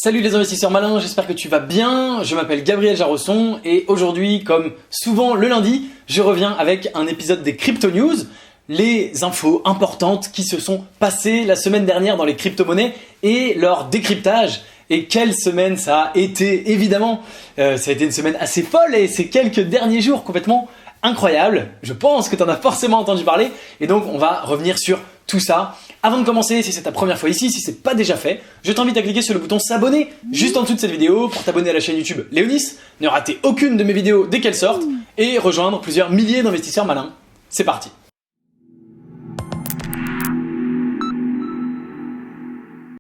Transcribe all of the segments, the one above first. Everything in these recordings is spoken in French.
Salut les investisseurs malins, j'espère que tu vas bien. Je m'appelle Gabriel Jarosson et aujourd'hui, comme souvent le lundi, je reviens avec un épisode des Crypto News, les infos importantes qui se sont passées la semaine dernière dans les crypto-monnaies et leur décryptage. Et quelle semaine ça a été, évidemment. Ça a été une semaine assez folle et ces quelques derniers jours complètement incroyables. Je pense que tu en as forcément entendu parler et donc on va revenir sur tout ça. Avant de commencer, si c'est ta première fois ici, si c'est pas déjà fait, je t'invite à cliquer sur le bouton s'abonner juste en dessous de cette vidéo pour t'abonner à la chaîne YouTube Léonis, ne rater aucune de mes vidéos dès qu'elles sortent et rejoindre plusieurs milliers d'investisseurs malins. C'est parti.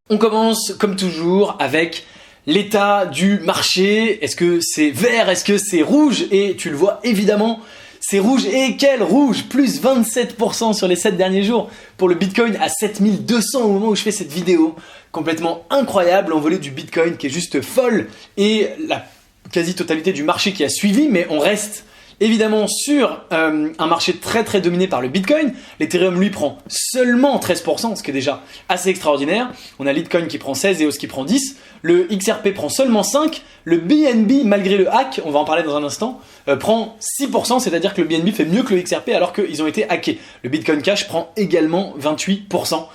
On commence comme toujours avec l'état du marché. Est-ce que c'est vert? Est-ce que c'est rouge? Et tu le vois évidemment, c'est rouge. Et quel rouge! Plus 27% sur les 7 derniers jours pour le Bitcoin à 7200 au moment où je fais cette vidéo. Complètement incroyable, l'envolée du Bitcoin qui est juste folle et la quasi-totalité du marché qui a suivi, mais on reste évidemment sur un marché très dominé par le Bitcoin. L'Ethereum lui prend seulement 13%, ce qui est déjà assez extraordinaire. On a Litecoin qui prend 16 et EOS qui prend 10. Le XRP prend seulement 5. Le BNB, malgré le hack, on va en parler dans un instant, prend 6%, c'est-à-dire que le BNB fait mieux que le XRP alors qu'ils ont été hackés. Le Bitcoin Cash prend également 28%.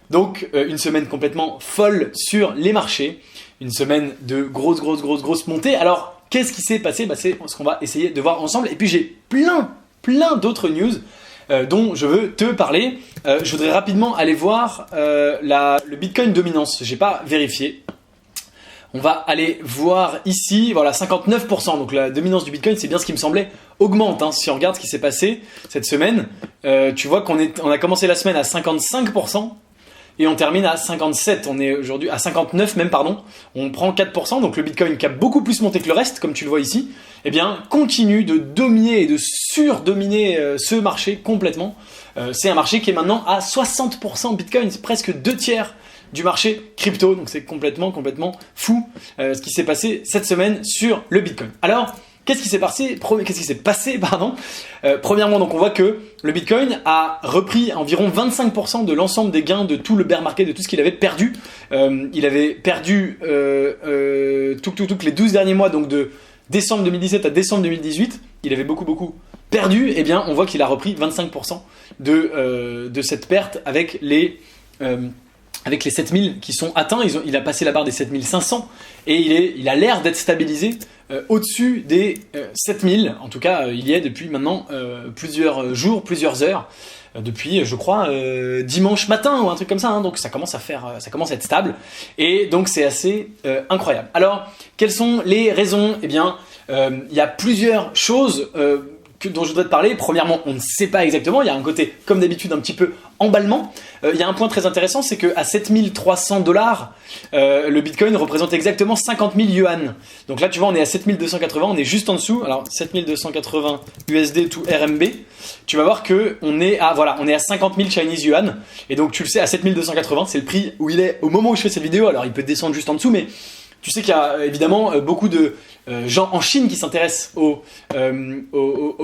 Donc une semaine complètement folle sur les marchés. Une semaine de grosse montée. Alors, qu'est-ce qui s'est passé? C'est ce qu'on va essayer de voir ensemble. Et puis j'ai plein d'autres news dont je veux te parler. Je voudrais rapidement aller voir le Bitcoin dominance. J'ai pas vérifié. On va aller voir ici, voilà, 59%. Donc la dominance du Bitcoin, c'est bien ce qui me semblait, augmente. Si on regarde ce qui s'est passé cette semaine, tu vois qu'on a commencé la semaine à 55%. Et on termine à 57, on est aujourd'hui à 59 même, pardon. On prend 4%, donc le Bitcoin qui a beaucoup plus monté que le reste, comme tu le vois ici, eh bien, continue de dominer et de surdominer ce marché complètement. C'est un marché qui est maintenant à 60% Bitcoin, c'est presque 2/3 du marché crypto, donc c'est complètement fou ce qui s'est passé cette semaine sur le Bitcoin. Alors, qu'est-ce qui s'est passé? Premièrement, donc on voit que le Bitcoin a repris environ 25% de l'ensemble des gains de tout le bear market, de tout ce qu'il avait perdu. Il avait perdu les 12 derniers mois, donc de décembre 2017 à décembre 2018. Il avait beaucoup perdu. Eh bien, on voit qu'il a repris 25% de cette perte avec les 7000 qui sont atteints. Il a passé la barre des 7500 et il a l'air d'être stabilisé au-dessus des 7000. En tout cas, il y est depuis maintenant plusieurs jours, plusieurs heures, depuis je crois dimanche matin ou un truc comme ça. Donc ça commence à être stable et donc c'est assez incroyable. Alors, quelles sont les raisons? Eh bien, il y a plusieurs choses dont je voudrais te parler. Premièrement, on ne sait pas exactement. Il y a un côté, comme d'habitude, un petit peu emballement. Il y a un point très intéressant, c'est qu'à 7300 $, le Bitcoin représente exactement 50 000 yuan. Donc là, tu vois, on est à 7280, on est juste en dessous. Alors, 7280 USD to RMB. Tu vas voir que on est à 50 000 Chinese yuan. Et donc, tu le sais, à 7280, c'est le prix où il est au moment où je fais cette vidéo. Alors, il peut descendre juste en dessous, mais tu sais qu'il y a évidemment beaucoup de gens en Chine qui s'intéressent au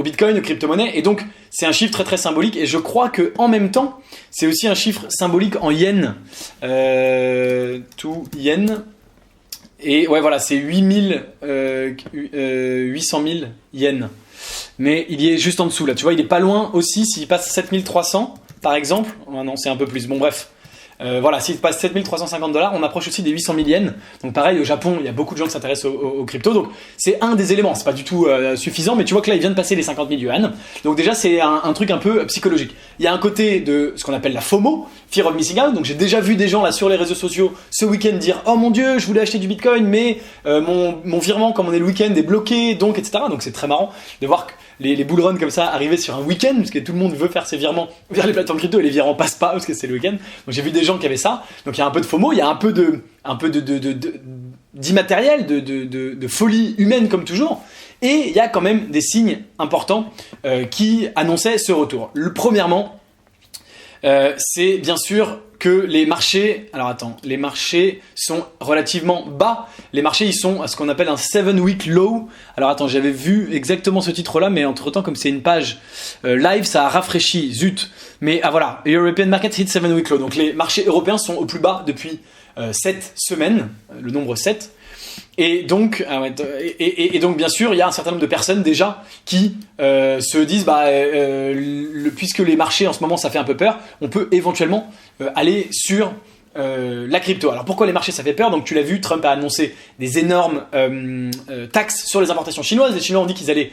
Bitcoin, aux crypto-monnaies, et donc c'est un chiffre très symbolique, et je crois que en même temps, c'est aussi un chiffre symbolique en yens, tout yen, et ouais voilà, c'est 800 000 yens, mais il y est juste en dessous là, tu vois, il est pas loin aussi, s'il passe 7300 par exemple, oh non c'est un peu plus, bon bref. Voilà, s'il passe 7350 $, on approche aussi des 800 000 yens. Donc pareil, au Japon, il y a beaucoup de gens qui s'intéressent aux crypto. Donc c'est un des éléments, c'est pas du tout suffisant, mais tu vois que là, il vient de passer les 50 000 yuan. Donc déjà, c'est un truc un peu psychologique. Il y a un côté de ce qu'on appelle la FOMO, Fear of Missing Out. Donc j'ai déjà vu des gens là sur les réseaux sociaux ce week-end dire « Oh mon Dieu, je voulais acheter du Bitcoin, mais mon virement, comme on est le week-end, est bloqué, donc etc. » Donc c'est très marrant de voir que les bull runs comme ça arriver sur un week-end, parce que tout le monde veut faire ses virements vers les plateformes crypto et les virements passent pas parce que c'est le week-end. Donc j'ai vu des gens qui avaient ça. Donc il y a un peu de FOMO, il y a un peu d'immatériel, de folie humaine comme toujours. Et il y a quand même des signes importants qui annonçaient ce retour. Premièrement, c'est bien sûr que les marchés sont relativement bas. Les marchés, ils sont à ce qu'on appelle un 7-week low. Alors attends, j'avais vu exactement ce titre-là, mais entre-temps, comme c'est une page live, ça a rafraîchi, zut. Mais voilà, European Market hit 7-week low. Donc les marchés européens sont au plus bas depuis 7 semaines, le nombre 7. Et donc, donc bien sûr, il y a un certain nombre de personnes déjà qui se disent, puisque les marchés en ce moment ça fait un peu peur, on peut éventuellement aller sur la crypto. Alors pourquoi les marchés ça fait peur? Donc tu l'as vu, Trump a annoncé des énormes taxes sur les importations chinoises. Les Chinois ont dit qu'ils allaient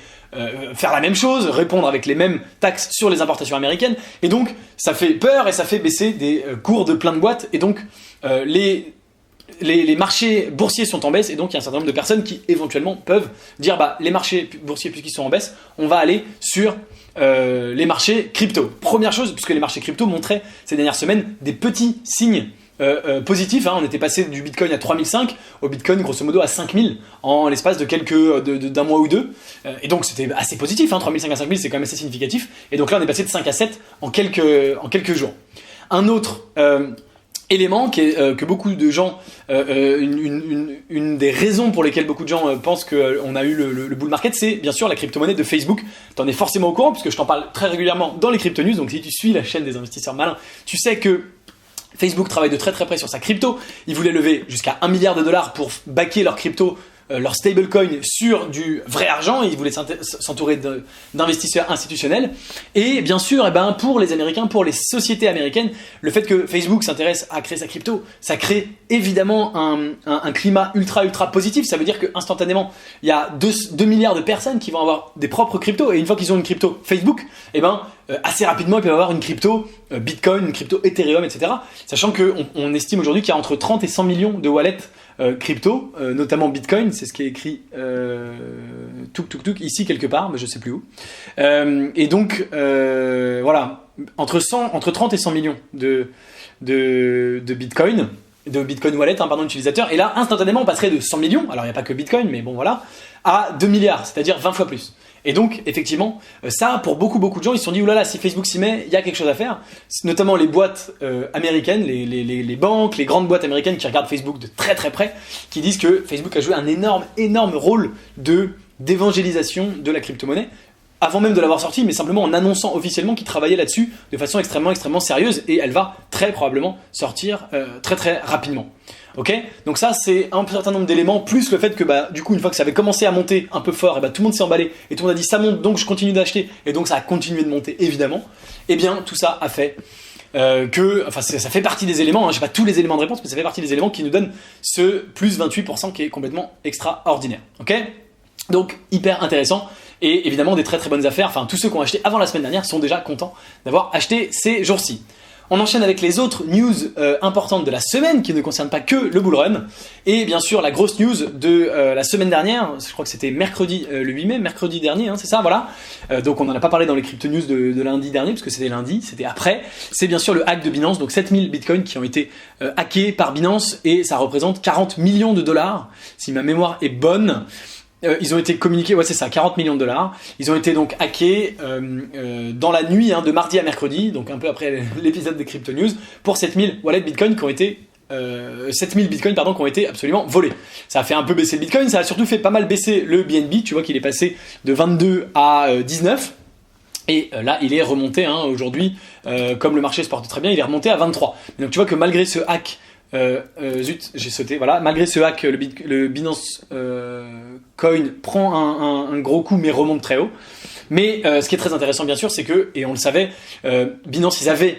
faire la même chose, répondre avec les mêmes taxes sur les importations américaines. Et donc ça fait peur et ça fait baisser des cours de plein de boîtes. Et donc les marchés boursiers sont en baisse, et donc il y a un certain nombre de personnes qui éventuellement peuvent dire les marchés boursiers puisqu'ils sont en baisse, on va aller sur les marchés crypto. Première chose, puisque les marchés crypto montraient ces dernières semaines des petits signes positifs, on était passé du Bitcoin à 3005 au Bitcoin grosso modo à 5000 en l'espace de d'un mois ou deux, et donc c'était assez positif, 3005 à 5000 c'est quand même assez significatif, et donc là on est passé de 5 à 7 en quelques jours. Un autre élément que beaucoup de gens, une des raisons pour lesquelles beaucoup de gens pensent qu'on a eu le bull market, c'est bien sûr la crypto-monnaie de Facebook. T'en es forcément au courant puisque je t'en parle très régulièrement dans les crypto news. Donc si tu suis la chaîne des investisseurs malins, tu sais que Facebook travaille de très très près sur sa crypto. Ils voulaient lever jusqu'à $1 milliard pour backer leur crypto, leur stablecoin sur du vrai argent. Ils voulaient s'entourer d'investisseurs institutionnels. Et bien sûr, pour les Américains, pour les sociétés américaines, le fait que Facebook s'intéresse à créer sa crypto, ça crée évidemment un climat ultra positif. Ça veut dire qu'instantanément, il y a 2 milliards de personnes qui vont avoir des propres cryptos. Et une fois qu'ils ont une crypto Facebook, assez rapidement, ils peuvent avoir une crypto Bitcoin, une crypto Ethereum, etc. Sachant qu'on estime aujourd'hui qu'il y a entre 30 et 100 millions de wallets crypto, notamment Bitcoin, c'est ce qui est écrit ici quelque part, mais je sais plus où. Et donc voilà, entre 30 et 100 millions de Bitcoin, de Bitcoin Wallet, utilisateurs. Et là, instantanément, on passerait de 100 millions, alors il n'y a pas que Bitcoin, mais bon voilà, à 2 milliards, c'est-à-dire 20 fois plus. Et donc, effectivement, ça, pour beaucoup de gens, ils se sont dit, oulala, si Facebook s'y met, il y a quelque chose à faire. Notamment les boîtes américaines, les banques, les grandes boîtes américaines qui regardent Facebook de très très près, qui disent que Facebook a joué un énorme rôle d'évangélisation de la crypto-monnaie, avant même de l'avoir sortie, mais simplement en annonçant officiellement qu'il travaillait là-dessus de façon extrêmement sérieuse, et elle va très probablement sortir très rapidement. Ok, donc ça c'est un certain nombre d'éléments, plus le fait que du coup une fois que ça avait commencé à monter un peu fort, tout le monde s'est emballé et tout le monde a dit ça monte donc je continue d'acheter, et donc ça a continué de monter évidemment. Et bien tout ça a fait ça fait partie des éléments, j'ai pas tous les éléments de réponse, mais ça fait partie des éléments qui nous donnent ce plus 28% qui est complètement extraordinaire. Ok, donc hyper intéressant. Et évidemment des très bonnes affaires, tous ceux qui ont acheté avant la semaine dernière sont déjà contents d'avoir acheté ces jours-ci. On enchaîne avec les autres news importantes de la semaine qui ne concernent pas que le bull run. Et bien sûr la grosse news de la semaine dernière, je crois que c'était mercredi, le 8 mai, mercredi dernier, c'est ça, voilà. Donc on n'en a pas parlé dans les crypto news de lundi dernier, parce que c'était lundi, c'était après. C'est bien sûr le hack de Binance, donc 7000 bitcoins qui ont été hackés par Binance, et ça représente 40 millions de dollars, si ma mémoire est bonne. Ils ont été communiqués, ouais c'est ça, 40 millions de dollars. Ils ont été donc hackés dans la nuit de mardi à mercredi, donc un peu après l'épisode des Crypto News, pour 7000 wallets Bitcoin qui ont été 7000 Bitcoin qui ont été absolument volés. Ça a fait un peu baisser le Bitcoin, ça a surtout fait pas mal baisser le BNB, tu vois qu'il est passé de 22 à 19. Et là, il est remonté aujourd'hui, comme le marché se porte très bien, il est remonté à 23. Donc tu vois que malgré ce hack, j'ai sauté, voilà. Malgré ce hack, le Binance Coin prend un gros coup mais remonte très haut. Mais ce qui est très intéressant bien sûr, c'est que, et on le savait, Binance, ils avaient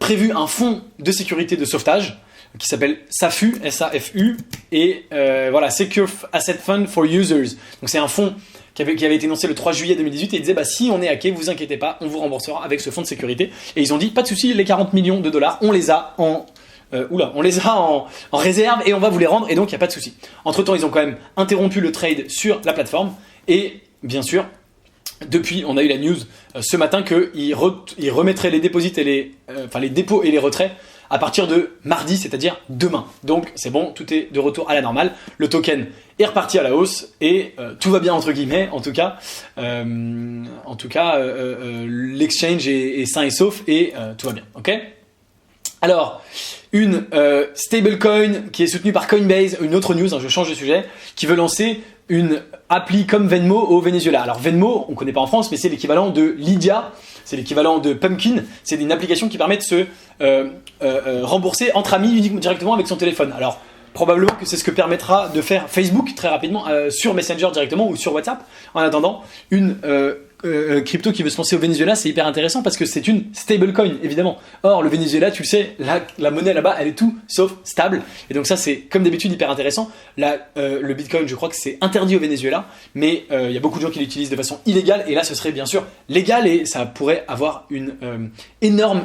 prévu un fonds de sécurité de sauvetage qui s'appelle SAFU, S-A-F-U, et voilà, Secure Asset Fund for Users. Donc c'est un fonds qui avait été énoncé le 3 juillet 2018, et il disait si on est hacké, vous inquiétez pas, on vous remboursera avec ce fonds de sécurité. Et ils ont dit pas de souci, les 40 millions de dollars, on les a en réserve et on va vous les rendre, et donc il n'y a pas de souci. Entre temps, ils ont quand même interrompu le trade sur la plateforme, et bien sûr, depuis, on a eu la news ce matin qu'ils remettraient les dépôts et les dépôts et les retraits à partir de mardi, c'est-à-dire demain. Donc c'est bon, tout est de retour à la normale. Le token est reparti à la hausse et tout va bien entre guillemets. En tout cas, l'exchange est sain et sauf et tout va bien. Ok ? Alors, une stablecoin qui est soutenue par Coinbase, une autre news, je change de sujet, qui veut lancer une appli comme Venmo au Venezuela. Alors Venmo, on ne connaît pas en France, mais c'est l'équivalent de Lydia c'est l'équivalent de Pumpkin, c'est une application qui permet de se rembourser entre amis uniquement directement avec son téléphone. Alors, probablement que c'est ce que permettra de faire Facebook très rapidement sur Messenger directement ou sur WhatsApp. En attendant, une crypto qui veut se lancer au Venezuela, c'est hyper intéressant parce que c'est une stablecoin, évidemment. Or, le Venezuela, tu le sais, la monnaie là-bas, elle est tout sauf stable. Et donc ça, c'est comme d'habitude hyper intéressant. Là, le Bitcoin, je crois que c'est interdit au Venezuela, mais il y a beaucoup de gens qui l'utilisent de façon illégale. Et là, ce serait bien sûr légal et ça pourrait avoir une énorme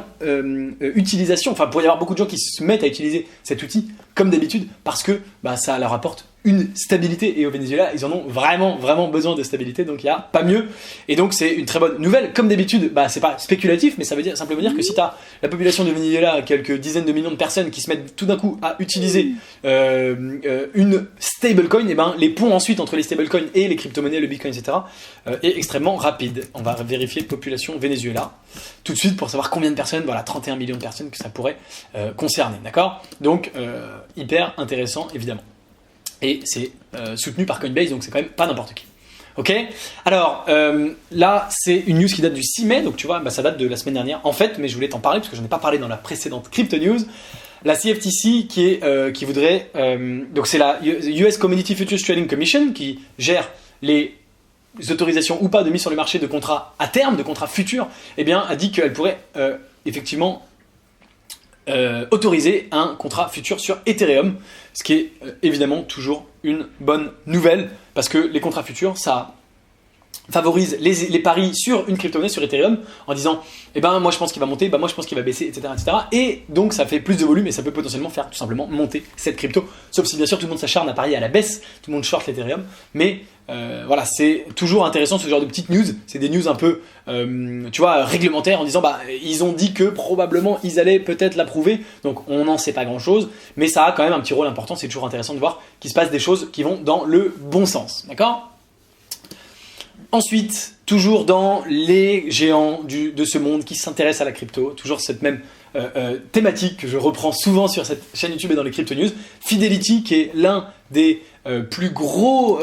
utilisation. Enfin, il pourrait y avoir beaucoup de gens qui se mettent à utiliser cet outil comme d'habitude parce que ça leur apporte une stabilité et au Venezuela ils en ont vraiment besoin de stabilité, donc il n'y a pas mieux et donc c'est une très bonne nouvelle. Comme d'habitude, c'est pas spéculatif mais ça veut simplement dire que si tu as la population de Venezuela, quelques dizaines de millions de personnes qui se mettent tout d'un coup à utiliser une stablecoin, et les ponts ensuite entre les stablecoins et les crypto-monnaies, le Bitcoin, etc. Est extrêmement rapide. On va vérifier population Venezuela tout de suite pour savoir combien de personnes, voilà, 31 millions de personnes que ça pourrait concerner, d'accord? Donc hyper intéressant évidemment. Et c'est soutenu par Coinbase, donc c'est quand même pas n'importe qui. Ok? Alors, là, c'est une news qui date du 6 mai, donc tu vois, ça date de la semaine dernière, en fait, mais je voulais t'en parler parce que j'en ai pas parlé dans la précédente Crypto News. La CFTC qui voudrait... donc c'est la US Commodity Futures Trading Commission qui gère les autorisations ou pas de mise sur le marché de contrats à terme, de contrats futurs, eh bien, a dit qu'elle pourrait effectivement... autoriser un contrat futur sur Ethereum, ce qui est évidemment toujours une bonne nouvelle parce que les contrats futurs, ça favorise les paris sur une crypto-monnaie, sur Ethereum, en disant moi je pense qu'il va monter, moi je pense qu'il va baisser, etc., etc. Et donc ça fait plus de volume et ça peut potentiellement faire tout simplement monter cette crypto. Sauf si bien sûr tout le monde s'acharne à parier à la baisse, tout le monde short l'Ethereum, mais voilà, c'est toujours intéressant ce genre de petites news. C'est des news un peu réglementaires en disant ils ont dit que probablement ils allaient peut-être l'approuver, donc on n'en sait pas grand chose, mais ça a quand même un petit rôle important. C'est toujours intéressant de voir qu'il se passe des choses qui vont dans le bon sens, d'accord? Ensuite, toujours dans les géants de ce monde qui s'intéressent à la crypto, toujours cette même thématique que je reprends souvent sur cette chaîne YouTube et dans les Crypto News, Fidelity qui est l'un des plus gros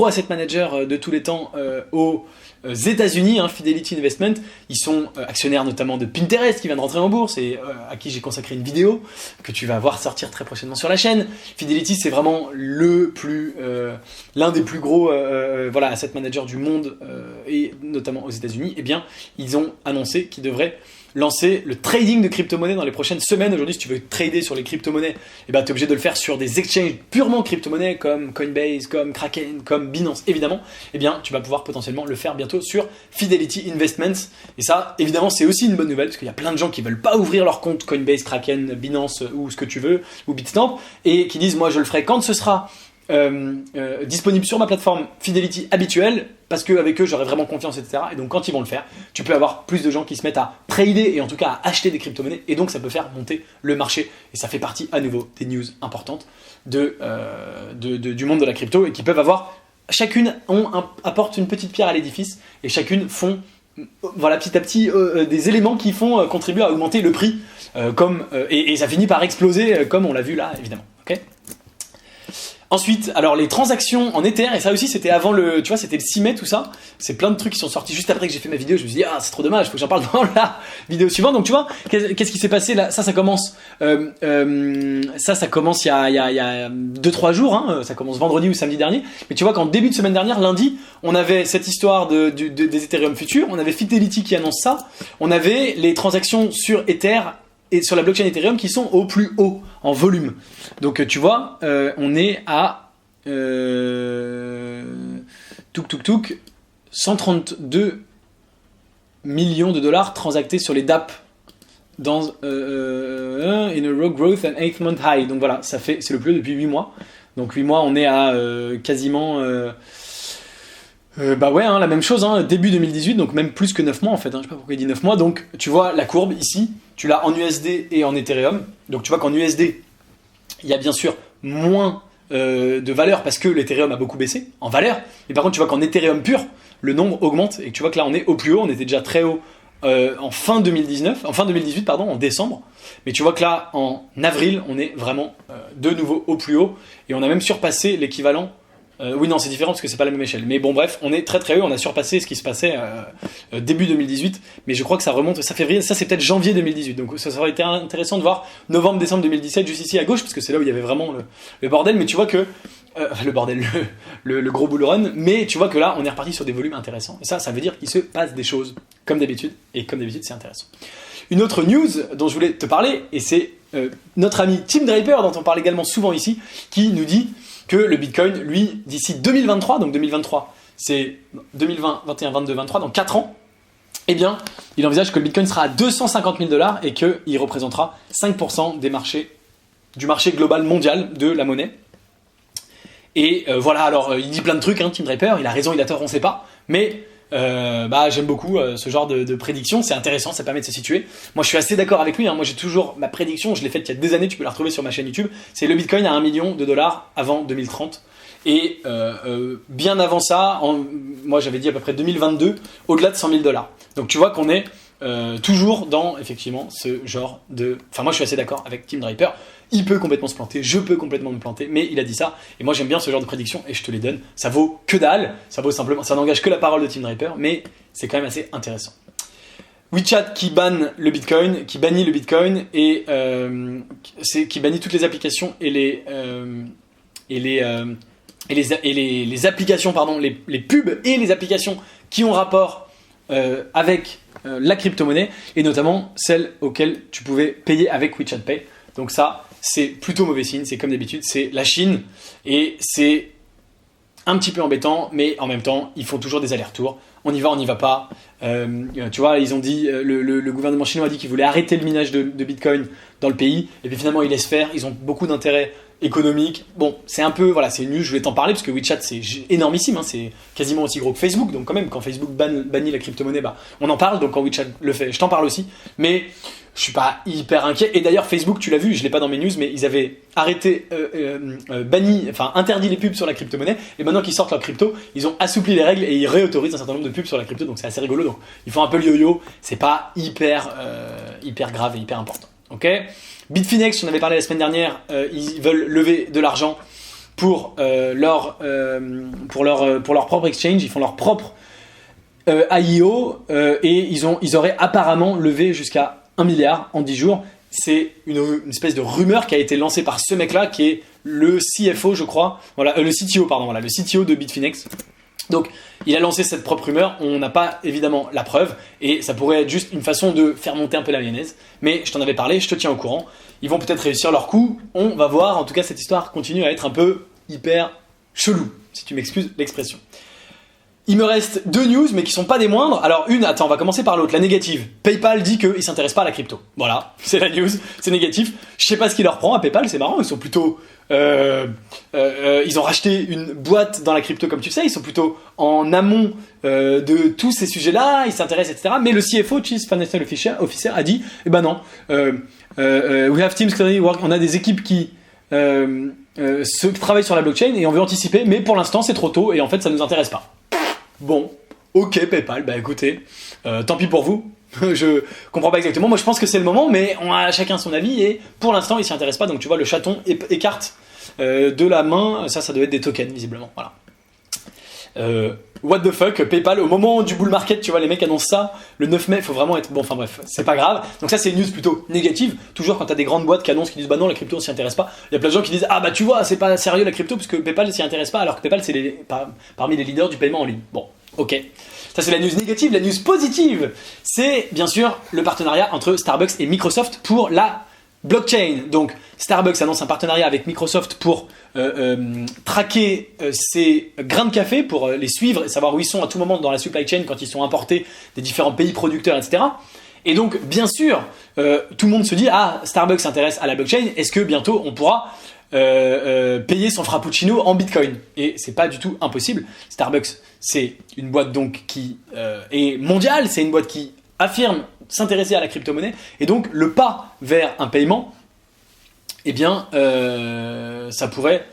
asset managers de tous les temps aux États-Unis, Fidelity Investment. Ils sont actionnaires notamment de Pinterest qui vient de rentrer en bourse et à qui j'ai consacré une vidéo que tu vas voir sortir très prochainement sur la chaîne. Fidelity, c'est vraiment l'un des plus gros asset managers du monde et notamment aux États-Unis. Eh bien, ils ont annoncé qu'ils devraient lancer le trading de crypto-monnaies dans les prochaines semaines. Aujourd'hui, si tu veux trader sur les crypto-monnaies, tu es obligé de le faire sur des exchanges purement crypto-monnaies comme Coinbase, comme Kraken, comme Binance, évidemment. Eh bien, tu vas pouvoir potentiellement le faire bientôt sur Fidelity Investments. Et ça, évidemment, c'est aussi une bonne nouvelle parce qu'il y a plein de gens qui veulent pas ouvrir leur compte Coinbase, Kraken, Binance ou ce que tu veux, ou Bitstamp, et qui disent, moi, je le ferai quand ce sera disponible sur ma plateforme Fidelity habituelle, parce qu'avec eux j'aurai vraiment confiance, etc. Et donc quand ils vont le faire, tu peux avoir plus de gens qui se mettent à trader et en tout cas à acheter des crypto-monnaies, et donc ça peut faire monter le marché. Et ça fait partie à nouveau des news importantes du monde de la crypto, et qui peuvent avoir, chacune apporte une petite pierre à l'édifice, et chacune font petit à petit des éléments qui font contribuer à augmenter le prix, et ça finit par exploser comme on l'a vu là, évidemment. Okay. Ensuite, alors les transactions en Ether, et ça aussi c'était avant c'était le 6 mai tout ça, c'est plein de trucs qui sont sortis juste après que j'ai fait ma vidéo, je me suis dit c'est trop dommage, faut que j'en parle dans la vidéo suivante. Donc tu vois, qu'est-ce qui s'est passé là? Ça commence il y a 2-3 jours, ça commence vendredi ou samedi dernier, mais tu vois qu'en début de semaine dernière, lundi, on avait cette histoire des Ethereum futurs, on avait Fidelity qui annonce ça, on avait les transactions sur Ether et sur la blockchain Ethereum qui sont au plus haut en volume. Donc tu vois, on est à 132 millions de dollars transactés sur les DApp dans in a row growth and 8th month high. Donc voilà, c'est le plus haut depuis 8 mois. Donc 8 mois, on est à quasiment la même chose, début 2018, donc même plus que 9 mois en fait, je sais pas pourquoi il dit 9 mois. Donc tu vois la courbe ici, tu l'as en USD et en Ethereum. Donc tu vois qu'en USD, il y a bien sûr moins de valeur parce que l'Ethereum a beaucoup baissé en valeur. Mais par contre, tu vois qu'en Ethereum pur, le nombre augmente et tu vois que là on est au plus haut, on était déjà très haut en fin 2018, en décembre. Mais tu vois que là, en avril, on est vraiment de nouveau au plus haut et on a même surpassé l'équivalent Oui, non, c'est différent parce que c'est pas la même échelle. Mais bon, bref, on est très très haut. On a surpassé ce qui se passait début 2018. Mais je crois que ça remonte, ça février, ça c'est peut-être janvier 2018. Donc ça aurait été intéressant de voir novembre-décembre 2017 juste ici à gauche parce que c'est là où il y avait vraiment le bordel. Mais tu vois que le bordel, le gros bull run. Mais tu vois que là, on est reparti sur des volumes intéressants. Et ça veut dire qu'il se passe des choses comme d'habitude. Et comme d'habitude, c'est intéressant. Une autre news dont je voulais te parler, et c'est notre ami Tim Draper, dont on parle également souvent ici, qui nous dit que le Bitcoin, lui, d'ici 2023, donc 2023, c'est 2020, 21, 22, 23, dans 4 ans, eh bien, il envisage que le Bitcoin sera à 250 000 $ et qu'il représentera 5% du marché global mondial de la monnaie. Et voilà, alors il dit plein de trucs, hein, Tim Draper, il a raison, il a tort, on ne sait pas, mais j'aime beaucoup ce genre de prédiction, c'est intéressant, ça permet de se situer. Moi je suis assez d'accord avec lui, hein. Moi j'ai toujours ma prédiction, je l'ai faite il y a des années, tu peux la retrouver sur ma chaîne YouTube, c'est le Bitcoin à $1 million avant 2030. Et bien avant ça, moi j'avais dit à peu près 2022, au-delà de 100 000 $. Donc tu vois qu'on est toujours dans effectivement ce genre de... Enfin moi je suis assez d'accord avec Tim Draper, il peut complètement se planter, je peux complètement me planter, mais il a dit ça, et moi j'aime bien ce genre de prédiction, et je te les donne, ça vaut que dalle, ça vaut simplement, ça n'engage que la parole de Tim Draper, mais c'est quand même assez intéressant. WeChat qui bannit le Bitcoin, et qui bannit toutes les applications et les applications, pardon, les pubs et les applications qui ont rapport avec la crypto-monnaie, et notamment celles auxquelles tu pouvais payer avec WeChat Pay. Donc ça, c'est plutôt mauvais signe, c'est comme d'habitude, c'est la Chine, et c'est un petit peu embêtant, mais en même temps, ils font toujours des allers-retours. On y va pas. Tu vois, ils ont dit, le gouvernement chinois a dit qu'il voulait arrêter le minage de Bitcoin dans le pays, et puis finalement ils laissent faire, ils ont beaucoup d'intérêt économique. Bon, c'est un peu, voilà, c'est nul, je voulais t'en parler parce que WeChat c'est énormissime, hein, c'est quasiment aussi gros que Facebook, donc quand même quand Facebook bannit la crypto-monnaie, on en parle, donc quand WeChat le fait, je t'en parle aussi, mais je suis pas hyper inquiet. Et d'ailleurs Facebook, tu l'as vu, je l'ai pas dans mes news, mais ils avaient arrêté, interdit les pubs sur la crypto-monnaie, et maintenant qu'ils sortent leur crypto, ils ont assoupli les règles et ils réautorisent un certain nombre de pubs sur la crypto, donc c'est assez rigolo, donc ils font un peu le yo-yo, c'est pas hyper grave et hyper important. Ok, Bitfinex, j'en avais parlé la semaine dernière, ils veulent lever de l'argent pour leur propre exchange, ils font leur propre IEO, et ils auraient apparemment levé jusqu'à 1 milliard en 10 jours. C'est une espèce de rumeur qui a été lancée par ce mec-là, qui est le CFO, je crois, le CTO, pardon, le CTO de Bitfinex. Donc, il a lancé cette propre rumeur, on n'a pas évidemment la preuve, et ça pourrait être juste une façon de faire monter un peu la mayonnaise, mais je t'en avais parlé, je te tiens au courant, ils vont peut-être réussir leur coup, on va voir, en tout cas cette histoire continue à être un peu hyper chelou, si tu m'excuses l'expression. Il me reste 2 news, mais qui sont pas des moindres. Alors attends, on va commencer par l'autre, la négative. PayPal dit qu'il s'intéresse pas à la crypto. Voilà, c'est la news, c'est négatif. Je sais pas ce qui leur prend à PayPal, c'est marrant, ils sont plutôt... ils ont racheté une boîte dans la crypto, comme tu sais, ils sont plutôt en amont de tous ces sujets-là, ils s'intéressent, etc. Mais le CFO, Chief Financial Officer, a dit, eh ben non, we have teams currently work, on a des équipes qui travaillent sur la blockchain et on veut anticiper, mais pour l'instant c'est trop tôt et en fait ça nous intéresse pas. Bon, ok PayPal, bah écoutez, tant pis pour vous, je comprends pas exactement, moi je pense que c'est le moment, mais on a chacun son avis et pour l'instant il s'y intéresse pas, donc tu vois le chaton écarte de la main, ça doit être des tokens visiblement, voilà. What the fuck, PayPal, au moment du bull market, tu vois, les mecs annoncent ça, le 9 mai, faut vraiment être... Bon, enfin bref, c'est pas grave. Donc ça, c'est une news plutôt négative. Toujours quand t'as des grandes boîtes qui annoncent, qui disent, bah non, la crypto, on s'y intéresse pas. Il y a plein de gens qui disent, ah bah tu vois, c'est pas sérieux la crypto, parce que PayPal s'y intéresse pas, alors que PayPal, c'est parmi les leaders du paiement en ligne. Bon, ok. Ça, c'est la news négative. La news positive, c'est bien sûr le partenariat entre Starbucks et Microsoft pour la blockchain. Donc Starbucks annonce un partenariat avec Microsoft pour traquer ces grains de café, pour les suivre et savoir où ils sont à tout moment dans la supply chain quand ils sont importés des différents pays producteurs, etc. Et donc bien sûr, tout le monde se dit, ah, Starbucks s'intéresse à la blockchain, est-ce que bientôt on pourra payer son frappuccino en bitcoin? Et c'est pas du tout impossible. Starbucks, c'est une boîte donc qui est mondiale, c'est une boîte qui affirme s'intéresser à la crypto-monnaie, et donc le pas vers un paiement, eh bien, ça pourrait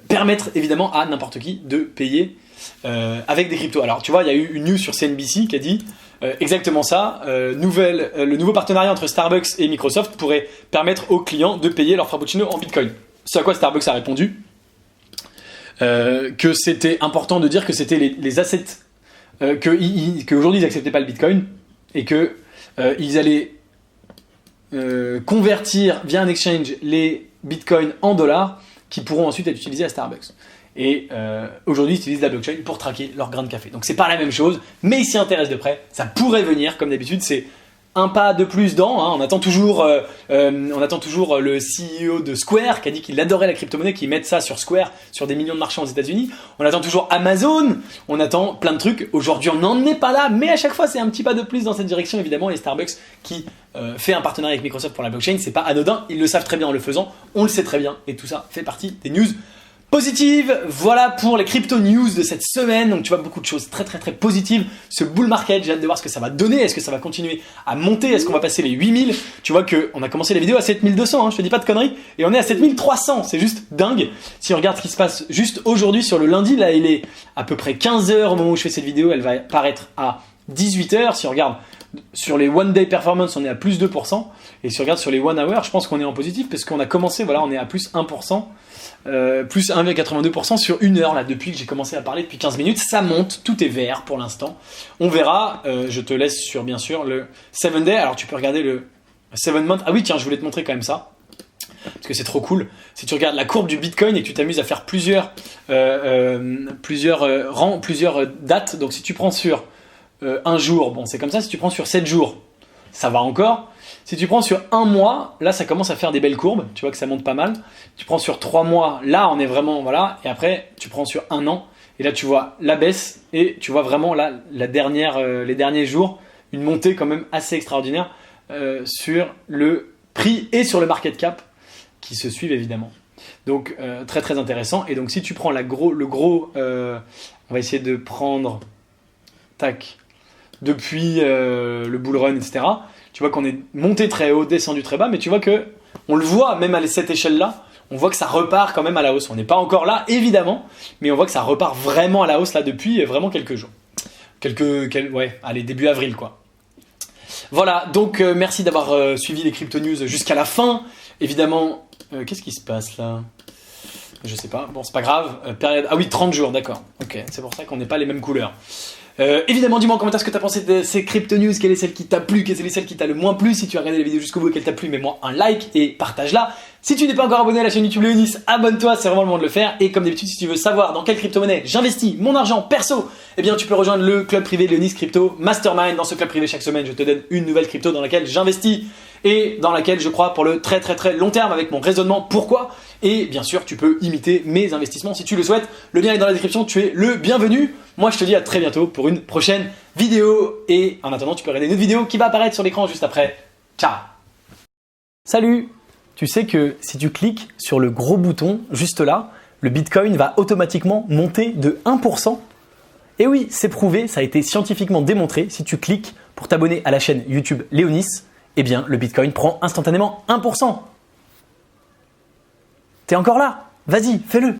permettre évidemment à n'importe qui de payer avec des cryptos. Alors tu vois, il y a eu une news sur CNBC qui a dit exactement ça, le nouveau partenariat entre Starbucks et Microsoft pourrait permettre aux clients de payer leur frappuccino en bitcoin. C'est à quoi Starbucks a répondu. que c'était important de dire que c'était les assets, qu'aujourd'hui ils n'acceptaient pas le Bitcoin et que ils allaient convertir via un exchange les Bitcoins en dollars qui pourront ensuite être utilisés à Starbucks. Et aujourd'hui, ils utilisent la blockchain pour traquer leur grain de café. Donc c'est pas la même chose, mais ils s'y intéressent de près. Ça pourrait venir, comme d'habitude, c'est un pas de plus dans. On attend toujours le CEO de Square qui a dit qu'il adorait la crypto-monnaie, qu'il mette ça sur Square, sur des millions de marchands aux États-Unis. On attend toujours Amazon. On attend plein de trucs. Aujourd'hui, on n'en est pas là, mais à chaque fois, c'est un petit pas de plus dans cette direction. Évidemment, et Starbucks qui fait un partenariat avec Microsoft pour la blockchain, c'est pas anodin. Ils le savent très bien en le faisant. On le sait très bien, et tout ça fait partie des news positive. Voilà pour les crypto news de cette semaine. Donc tu vois beaucoup de choses très positives. Ce bull market, j'ai hâte de voir ce que ça va donner. Est-ce que ça va continuer à monter? Est-ce qu'on va passer les 8000? Tu vois qu'on a commencé la vidéo à 7200, je te dis pas de conneries. Et on est à 7300, c'est juste dingue. Si on regarde ce qui se passe juste aujourd'hui sur le lundi, là il est à peu près 15h au moment où je fais cette vidéo. Elle va paraître à 18h. Si on regarde sur les one day performance, on est à plus 2%. Et si on regarde sur les 1 hour, je pense qu'on est en positif parce qu'on a commencé, voilà, on est à plus 1%. Plus 1,82% sur 1 heure là depuis que j'ai commencé à parler depuis 15 minutes. Ça monte, tout est vert pour l'instant. On verra, je te laisse sur bien sûr le 7 day. Alors tu peux regarder le 7 month. Ah oui tiens, je voulais te montrer quand même ça. Parce que c'est trop cool. Si tu regardes la courbe du Bitcoin et que tu t'amuses à faire plusieurs rangs, plusieurs dates. Donc si tu prends sur un jour, bon c'est comme ça. Si tu prends sur 7 jours, ça va encore. Si tu prends sur un mois, là ça commence à faire des belles courbes, tu vois que ça monte pas mal. Tu prends sur 3 mois, là on est vraiment, voilà. Et après tu prends sur un an, et là tu vois la baisse, et tu vois vraiment là les derniers jours, une montée quand même assez extraordinaire sur le prix et sur le market cap qui se suivent évidemment. Donc très intéressant. Et donc si tu prends on va essayer de prendre, tac, depuis le bull run, etc. Tu vois qu'on est monté très haut, descendu très bas, mais tu vois que, on le voit même à cette échelle-là, on voit que ça repart quand même à la hausse. On n'est pas encore là, évidemment, mais on voit que ça repart vraiment à la hausse là depuis vraiment quelques jours. Allez, début avril quoi. Voilà, donc merci d'avoir suivi les crypto news jusqu'à la fin. Évidemment, qu'est-ce qui se passe là? Je sais pas, bon c'est pas grave. Période, ah oui, 30 jours, d'accord. Ok, c'est pour ça qu'on n'est pas les mêmes couleurs. Évidemment, dis-moi en commentaire ce que tu as pensé de ces crypto news, quelle est celle qui t'a plu, quelle est celle qui t'a le moins plu. Si tu as regardé la vidéo jusqu'au bout et qu'elle t'a plu, mets-moi un like et partage-la. Si tu n'es pas encore abonné à la chaîne YouTube Léonis, abonne-toi, c'est vraiment le moment de le faire. Et comme d'habitude, si tu veux savoir dans quelle crypto-monnaie j'investis mon argent perso, eh bien tu peux rejoindre le club privé Léonis Crypto Mastermind. Dans ce club privé, chaque semaine, je te donne une nouvelle crypto dans laquelle j'investis et dans laquelle je crois pour le très long terme avec mon raisonnement pourquoi. Et bien sûr, tu peux imiter mes investissements si tu le souhaites. Le lien est dans la description, tu es le bienvenu. Moi, je te dis à très bientôt pour une prochaine vidéo. Et en attendant, tu peux regarder une autre vidéo qui va apparaître sur l'écran juste après. Ciao! Salut! Tu sais que si tu cliques sur le gros bouton juste là, le Bitcoin va automatiquement monter de 1%. Et oui, c'est prouvé, ça a été scientifiquement démontré. Si tu cliques pour t'abonner à la chaîne YouTube Léonis, eh bien le Bitcoin prend instantanément 1%. T'es encore là? Vas-y, fais-le!